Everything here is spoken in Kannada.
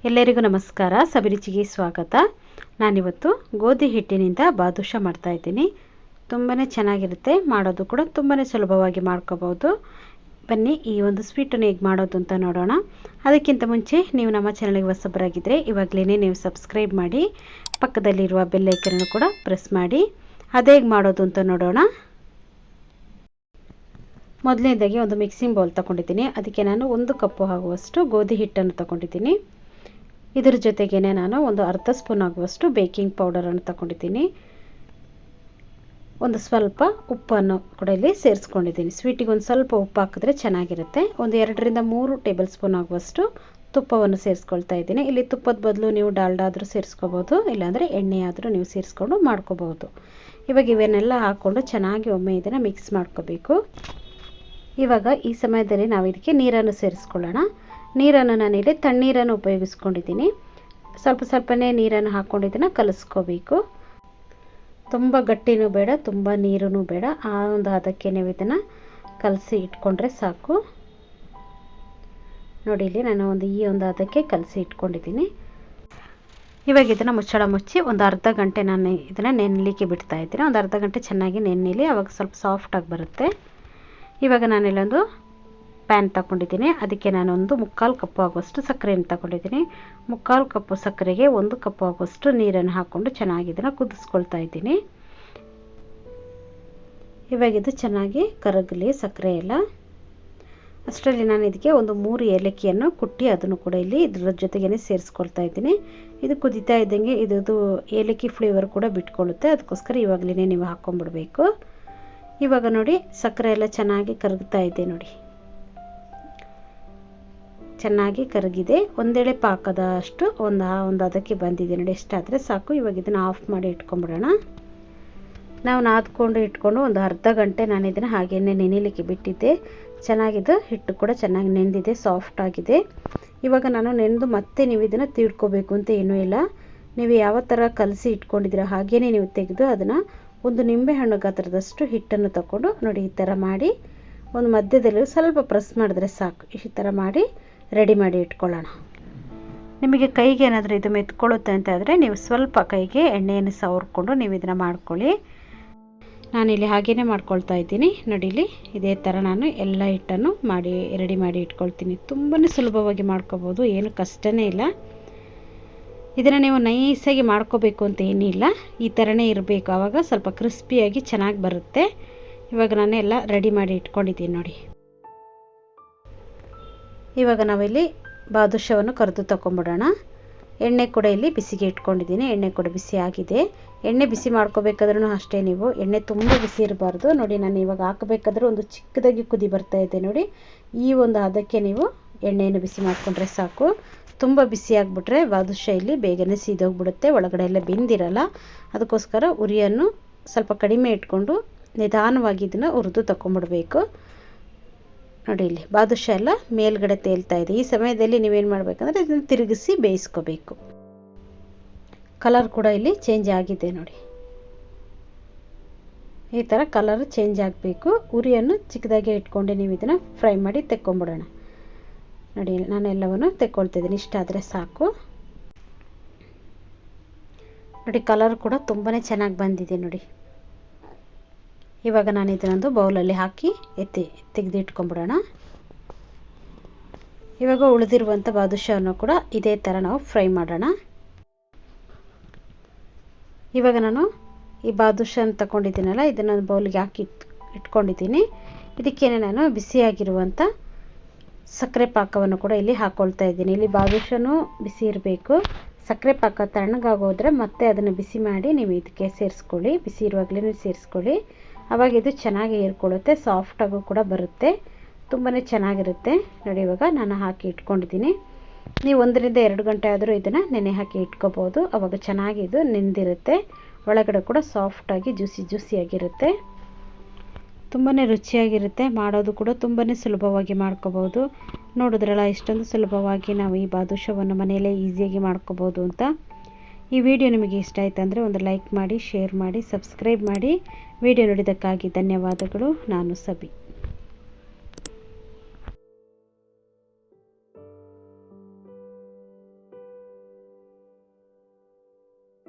ಎಲ್ಲರಿಗೂ ನಮಸ್ಕಾರ. ಸಬಿರುಚಿಗೆ ಸ್ವಾಗತ. ನಾನಿವತ್ತು ಗೋಧಿ ಹಿಟ್ಟಿನಿಂದ ಬಾದುಷಾ ಮಾಡ್ತಾ ಇದ್ದೀನಿ. ತುಂಬಾ ಚೆನ್ನಾಗಿರುತ್ತೆ, ಮಾಡೋದು ಕೂಡ ತುಂಬಾ ಸುಲಭವಾಗಿ ಮಾಡ್ಕೋಬಹುದು. ಬನ್ನಿ ಈ ಒಂದು ಸ್ವೀಟನ್ನು ಹೇಗೆ ಮಾಡೋದು ಅಂತ ನೋಡೋಣ. ಅದಕ್ಕಿಂತ ಮುಂಚೆ ನೀವು ನಮ್ಮ ಚಾನಲ್ಗೆ ಹೊಸಬರಾಗಿದ್ದರೆ ಇವಾಗಲೇ ನೀವು ಸಬ್ಸ್ಕ್ರೈಬ್ ಮಾಡಿ, ಪಕ್ಕದಲ್ಲಿರುವ ಬೆಲ್ ಐಕನ್ ಕೂಡ ಪ್ರೆಸ್ ಮಾಡಿ. ಅದು ಹೇಗೆ ಮಾಡೋದು ಅಂತ ನೋಡೋಣ. ಮೊದಲನೇದಾಗಿ ಒಂದು ಮಿಕ್ಸಿಂಗ್ ಬೌಲ್ ತಗೊಂಡಿದ್ದೀನಿ. ಅದಕ್ಕೆ ನಾನು 1 ಕಪ್ ಆಗುವಷ್ಟು ಗೋಧಿ ಹಿಟ್ಟನ್ನು ತಗೊಂಡಿದ್ದೀನಿ. ಇದರ ಜೊತೆಗೇನೆ ನಾನು ಒಂದು ಅರ್ಧ ಸ್ಪೂನ್ ಆಗುವಷ್ಟು ಬೇಕಿಂಗ್ ಪೌಡರನ್ನು ತಗೊಂಡಿದ್ದೀನಿ. ಒಂದು ಸ್ವಲ್ಪ ಉಪ್ಪನ್ನು ಕೂಡ ಇಲ್ಲಿ ಸೇರಿಸ್ಕೊಂಡಿದ್ದೀನಿ. ಸ್ವೀಟಿಗೆ ಒಂದು ಸ್ವಲ್ಪ ಉಪ್ಪು ಹಾಕಿದ್ರೆ ಚೆನ್ನಾಗಿರುತ್ತೆ. ಒಂದು 2 ರಿಂದ 3 ಟೇಬಲ್ ಸ್ಪೂನ್ ಆಗುವಷ್ಟು ತುಪ್ಪವನ್ನು ಸೇರಿಸ್ಕೊಳ್ತಾ ಇದ್ದೀನಿ. ಇಲ್ಲಿ ತುಪ್ಪದ ಬದಲು ನೀವು ಡಾಲ್ಡಾ ಆದರೂ ಸೇರಿಸ್ಕೋಬೋದು, ಇಲ್ಲಾಂದರೆ ಎಣ್ಣೆ ಆದರೂ ನೀವು ಸೇರಿಸ್ಕೊಂಡು ಮಾಡ್ಕೋಬಹುದು. ಇವಾಗ ಇವನ್ನೆಲ್ಲ ಹಾಕ್ಕೊಂಡು ಚೆನ್ನಾಗಿ ಒಮ್ಮೆ ಇದನ್ನು ಮಿಕ್ಸ್ ಮಾಡ್ಕೋಬೇಕು. ಇವಾಗ ಈ ಸಮಯದಲ್ಲಿ ನಾವು ಇದಕ್ಕೆ ನೀರನ್ನು ಸೇರಿಸ್ಕೊಳ್ಳೋಣ. ನೀರನ್ನು ನಾನಿಲ್ಲಿ ತಣ್ಣೀರನ್ನು ಉಪಯೋಗಿಸ್ಕೊಂಡಿದ್ದೀನಿ. ಸ್ವಲ್ಪನೇ ನೀರನ್ನು ಹಾಕ್ಕೊಂಡು ಇದನ್ನು ಕಲಿಸ್ಕೋಬೇಕು. ತುಂಬ ಗಟ್ಟಿನೂ ಬೇಡ, ತುಂಬ ನೀರೂ ಬೇಡ. ಆ ಒಂದು ಹದಕ್ಕೆ ನೀವು ಇದನ್ನು ಕಲಸಿ ಇಟ್ಕೊಂಡ್ರೆ ಸಾಕು. ನೋಡಿ, ಇಲ್ಲಿ ನಾನು ಈ ಒಂದು ಹದಕ್ಕೆ ಕಲಸಿ ಇಟ್ಕೊಂಡಿದ್ದೀನಿ. ಇವಾಗ ಇದನ್ನು ಮುಚ್ಚಳ ಮುಚ್ಚಿ ಒಂದು ಅರ್ಧ ಗಂಟೆ ನಾನು ಇದನ್ನು ನೆನಲಿಕ್ಕೆ ಬಿಡ್ತಾ ಇದ್ದೀನಿ. ಒಂದು ಅರ್ಧ ಗಂಟೆ ಚೆನ್ನಾಗಿ ನೆನೆಯಲಿ, ಆವಾಗ ಸ್ವಲ್ಪ ಸಾಫ್ಟಾಗಿ ಬರುತ್ತೆ. ಇವಾಗ ನಾನಿಲ್ಲೊಂದು ಪ್ಯಾನ್ ತಗೊಂಡಿದ್ದೀನಿ. ಅದಕ್ಕೆ ನಾನೊಂದು 3/4 ಕಪ್ ಆಗುವಷ್ಟು ಸಕ್ಕರೆಯನ್ನು ತಗೊಂಡಿದ್ದೀನಿ. 3/4 ಕಪ್ ಸಕ್ಕರೆಗೆ 1 ಕಪ್ ಆಗುವಷ್ಟು ನೀರನ್ನು ಹಾಕ್ಕೊಂಡು ಚೆನ್ನಾಗಿ ಇದನ್ನು ಕುದಿಸ್ಕೊಳ್ತಾ ಇದ್ದೀನಿ. ಇವಾಗ ಇದು ಚೆನ್ನಾಗಿ ಕರಗಲಿ ಸಕ್ಕರೆ ಎಲ್ಲ. ಅಷ್ಟರಲ್ಲಿ ನಾನು ಇದಕ್ಕೆ ಒಂದು 3 ಏಲಕ್ಕಿಯನ್ನು ಕುಟ್ಟಿ ಅದನ್ನು ಕೂಡ ಇಲ್ಲಿ ಇದರ ಜೊತೆಗೇ ಸೇರಿಸ್ಕೊಳ್ತಾ ಇದ್ದೀನಿ. ಇದು ಕುದೀತಾ ಇದ್ದಂಗೆ ಇದು ಏಲಕ್ಕಿ ಫ್ಲೇವರ್ ಕೂಡ ಬಿಟ್ಕೊಳ್ಳುತ್ತೆ. ಅದಕ್ಕೋಸ್ಕರ ಇವಾಗಲೇ ನೀವು ಹಾಕ್ಕೊಂಡ್ಬಿಡ್ಬೇಕು. ಇವಾಗ ನೋಡಿ, ಸಕ್ಕರೆ ಎಲ್ಲ ಚೆನ್ನಾಗಿ ಕರಗ್ತಾ ಇದೆ. ನೋಡಿ, ಚೆನ್ನಾಗಿ ಕರಗಿದೆ. ಒಂದೆಳೆ ಪಾಕದಷ್ಟು ಒಂದು ಅದಕ್ಕೆ ಬಂದಿದೆ. ನೋಡಿ, ಎಷ್ಟಾದರೆ ಸಾಕು. ಇವಾಗ ಇದನ್ನು ಆಫ್ ಮಾಡಿ ಇಟ್ಕೊಂಡ್ಬಿಡೋಣ. ನಾವು ನಾದ್ಕೊಂಡು ಇಟ್ಕೊಂಡು ಒಂದು ಅರ್ಧ ಗಂಟೆ ನಾನು ಇದನ್ನು ಹಾಗೇನೆ ನೆನೆಯಲಿಕ್ಕೆ ಬಿಟ್ಟಿದ್ದೆ. ಚೆನ್ನಾಗಿದ್ದು ಹಿಟ್ಟು ಕೂಡ ಚೆನ್ನಾಗಿ ನೆಂದಿದೆ, ಸಾಫ್ಟ್ ಆಗಿದೆ. ಇವಾಗ ನಾನು ನೆನೆದು ಮತ್ತೆ ನೀವು ಇದನ್ನು ತೀಡ್ಕೋಬೇಕು ಅಂತ ಏನೂ ಇಲ್ಲ. ನೀವು ಯಾವ ಥರ ಕಲಸಿ ಇಟ್ಕೊಂಡಿದ್ದೀರ ಹಾಗೇನೆ ನೀವು ತೆಗೆದು ಅದನ್ನು ಒಂದು ನಿಂಬೆಹಣ್ಣು ಗಾತ್ರದಷ್ಟು ಹಿಟ್ಟನ್ನು ತಗೊಂಡು ನೋಡಿ ಈ ಥರ ಮಾಡಿ ಒಂದು ಮಧ್ಯದಲ್ಲಿ ಸ್ವಲ್ಪ ಪ್ರೆಸ್ ಮಾಡಿದ್ರೆ ಸಾಕು. ಈ ಥರ ಮಾಡಿ ರೆಡಿ ಮಾಡಿ ಇಟ್ಕೊಳ್ಳೋಣ. ನಿಮಗೆ ಕೈಗೆ ಏನಾದರೂ ಇದು ಮೆತ್ಕೊಳ್ಳುತ್ತೆ ಅಂತ ಆದರೆ ನೀವು ಸ್ವಲ್ಪ ಕೈಗೆ ಎಣ್ಣೆಯನ್ನು ಸವರ್ಕೊಂಡು ನೀವು ಇದನ್ನು ಮಾಡ್ಕೊಳ್ಳಿ. ನಾನಿಲ್ಲಿ ಹಾಗೇ ಮಾಡ್ಕೊಳ್ತಾ ಇದ್ದೀನಿ. ನೋಡಿ, ಇಲ್ಲಿ ಇದೇ ಥರ ನಾನು ಎಲ್ಲ ಹಿಟ್ಟನ್ನು ರೆಡಿ ಮಾಡಿ ಇಟ್ಕೊಳ್ತೀನಿ. ತುಂಬಾ ಸುಲಭವಾಗಿ ಮಾಡ್ಕೋಬೋದು, ಏನು ಕಷ್ಟನೇ ಇಲ್ಲ. ಇದನ್ನು ನೀವು ನೈಸಾಗಿ ಮಾಡ್ಕೋಬೇಕು ಅಂತ ಏನಿಲ್ಲ, ಈ ಥರನೇ ಇರಬೇಕು. ಆವಾಗ ಸ್ವಲ್ಪ ಕ್ರಿಸ್ಪಿಯಾಗಿ ಚೆನ್ನಾಗಿ ಬರುತ್ತೆ. ಇವಾಗ ನಾನು ಎಲ್ಲ ರೆಡಿ ಮಾಡಿ ಇಟ್ಕೊಂಡಿದ್ದೀನಿ. ನೋಡಿ, ಇವಾಗ ನಾವಿಲ್ಲಿ ಬಾದುಷವನ್ನು ಕರೆದು ತಗೊಂಬಿಡೋಣ. ಎಣ್ಣೆ ಕೂಡ ಇಲ್ಲಿ ಬಿಸಿಗೆ ಇಟ್ಕೊಂಡಿದ್ದೀನಿ. ಎಣ್ಣೆ ಕೂಡ ಬಿಸಿ ಆಗಿದೆ. ಎಣ್ಣೆ ಬಿಸಿ ಮಾಡ್ಕೋಬೇಕಾದ್ರೂ ಅಷ್ಟೇ, ನೀವು ಎಣ್ಣೆ ತುಂಬ ಬಿಸಿ ಇರಬಾರ್ದು. ನೋಡಿ, ನಾನು ಇವಾಗ ಹಾಕಬೇಕಾದ್ರೂ ಒಂದು ಚಿಕ್ಕದಾಗಿ ಕುದಿ ಬರ್ತಾ ಇದೆ. ನೋಡಿ, ಈ ಒಂದು ಹದಕ್ಕೆ ನೀವು ಎಣ್ಣೆಯನ್ನು ಬಿಸಿ ಮಾಡಿಕೊಂಡ್ರೆ ಸಾಕು. ತುಂಬ ಬಿಸಿ ಆಗಿಬಿಟ್ರೆ ಬಾದುಷಾ ಇಲ್ಲಿ ಬೇಗನೆ ಸೀದೋಗ್ಬಿಡುತ್ತೆ, ಒಳಗಡೆ ಎಲ್ಲ ಬೆಂದಿರಲ್ಲ. ಅದಕ್ಕೋಸ್ಕರ ಉರಿಯನ್ನು ಸ್ವಲ್ಪ ಕಡಿಮೆ ಇಟ್ಕೊಂಡು ನಿಧಾನವಾಗಿ ಇದನ್ನು ಹುರಿದು ತಗೊಂಬಿಡ್ಬೇಕು. ನೋಡಿ, ಇಲ್ಲಿ ಬಾದುಷಾ ಎಲ್ಲ ಮೇಲ್ಗಡೆ ತೇಲ್ತಾ ಇದೆ. ಈ ಸಮಯದಲ್ಲಿ ನೀವೇನು ಮಾಡಬೇಕಂದ್ರೆ ಇದನ್ನು ತಿರುಗಿಸಿ ಬೇಯಿಸ್ಕೋಬೇಕು. ಕಲರ್ ಕೂಡ ಇಲ್ಲಿ ಚೇಂಜ್ ಆಗಿದೆ. ನೋಡಿ, ಈ ಥರ ಕಲರ್ ಚೇಂಜ್ ಆಗಬೇಕು. ಉರಿಯನ್ನು ಚಿಕ್ಕದಾಗಿ ಇಟ್ಕೊಂಡು ನೀವು ಇದನ್ನು ಫ್ರೈ ಮಾಡಿ ತೆಕ್ಕೊಂಬಿಡೋಣ. ನೋಡಿ, ನಾನು ಎಲ್ಲವನ್ನು ತೆಕ್ಕೊಳ್ತಿದ್ದೀನಿ. ಇಷ್ಟಾದರೆ ಸಾಕು. ನೋಡಿ, ಕಲರ್ ಕೂಡ ತುಂಬಾ ಚೆನ್ನಾಗಿ ಬಂದಿದೆ. ನೋಡಿ, ಇವಾಗ ನಾನು ಇದನ್ನೊಂದು ಬೌಲಲ್ಲಿ ಹಾಕಿ ತೆಗೆದು ಇಟ್ಕೊಂಡ್ಬಿಡೋಣ. ಇವಾಗ ಉಳಿದಿರುವಂಥ ಬಾದುಷಾವನ್ನು ಕೂಡ ಇದೇ ಥರ ನಾವು ಫ್ರೈ ಮಾಡೋಣ. ಇವಾಗ ನಾನು ಈ ಬಾದುಷಾನ ತಗೊಂಡಿದ್ದೀನಲ್ಲ, ಇದನ್ನು ಬೌಲಿಗೆ ಹಾಕಿ ಇಟ್ಕೊಂಡಿದ್ದೀನಿ. ಇದಕ್ಕೇನೆ ನಾನು ಬಿಸಿಯಾಗಿರುವಂಥ ಸಕ್ಕರೆ ಪಾಕವನ್ನು ಕೂಡ ಇಲ್ಲಿ ಹಾಕ್ಕೊಳ್ತಾ ಇದ್ದೀನಿ. ಇಲ್ಲಿ ಬಾದುಷಾನು ಬಿಸಿ ಇರಬೇಕು. ಸಕ್ಕರೆ ಪಾಕ ತಣ್ಣಗಾಗೋದ್ರೆ ಮತ್ತೆ ಅದನ್ನು ಬಿಸಿ ಮಾಡಿ ನೀವು ಇದಕ್ಕೆ ಸೇರಿಸ್ಕೊಳ್ಳಿ. ಬಿಸಿ ಇರುವಾಗಲೇ ಸೇರಿಸ್ಕೊಳ್ಳಿ. ಆವಾಗ ಇದು ಚೆನ್ನಾಗಿ ಏರ್ಕೊಳ್ಳುತ್ತೆ, ಸಾಫ್ಟಾಗೂ ಕೂಡ ಬರುತ್ತೆ, ತುಂಬಾ ಚೆನ್ನಾಗಿರುತ್ತೆ. ನೋಡಿ, ಇವಾಗ ನಾನು ಹಾಕಿ ಇಟ್ಕೊಂಡಿದ್ದೀನಿ. ನೀವು 1 ರಿಂದ 2 ಗಂಟೆ ಆದರೂ ಇದನ್ನು ನೆನೆ ಹಾಕಿ ಇಟ್ಕೋಬೋದು. ಆವಾಗ ಚೆನ್ನಾಗಿ ಇದು ನೆಂದಿರುತ್ತೆ, ಒಳಗಡೆ ಕೂಡ ಸಾಫ್ಟಾಗಿ ಜ್ಯೂಸಿಯಾಗಿರುತ್ತೆ. ತುಂಬಾ ರುಚಿಯಾಗಿರುತ್ತೆ. ಮಾಡೋದು ಕೂಡ ತುಂಬಾ ಸುಲಭವಾಗಿ ಮಾಡ್ಕೋಬೋದು. ನೋಡಿದ್ರಲ್ಲ, ಇಷ್ಟೊಂದು ಸುಲಭವಾಗಿ ನಾವು ಈ ಬಾದುಷಾವನ್ನು ಮನೆಯಲ್ಲೇ ಈಸಿಯಾಗಿ ಮಾಡ್ಕೋಬೋದು ಅಂತ. ಈ ವಿಡಿಯೋ ನಿಮಗೆ ಇಷ್ಟ ಆಯಿತು ಅಂದರೆ ಒಂದು ಲೈಕ್ ಮಾಡಿ, ಶೇರ್ ಮಾಡಿ, ಸಬ್ಸ್ಕ್ರೈಬ್ ಮಾಡಿ. ವಿಡಿಯೋ ನೋಡಿದ್ದಕ್ಕಾಗಿ ಧನ್ಯವಾದಗಳು. ನಾನು ಸಬಿ.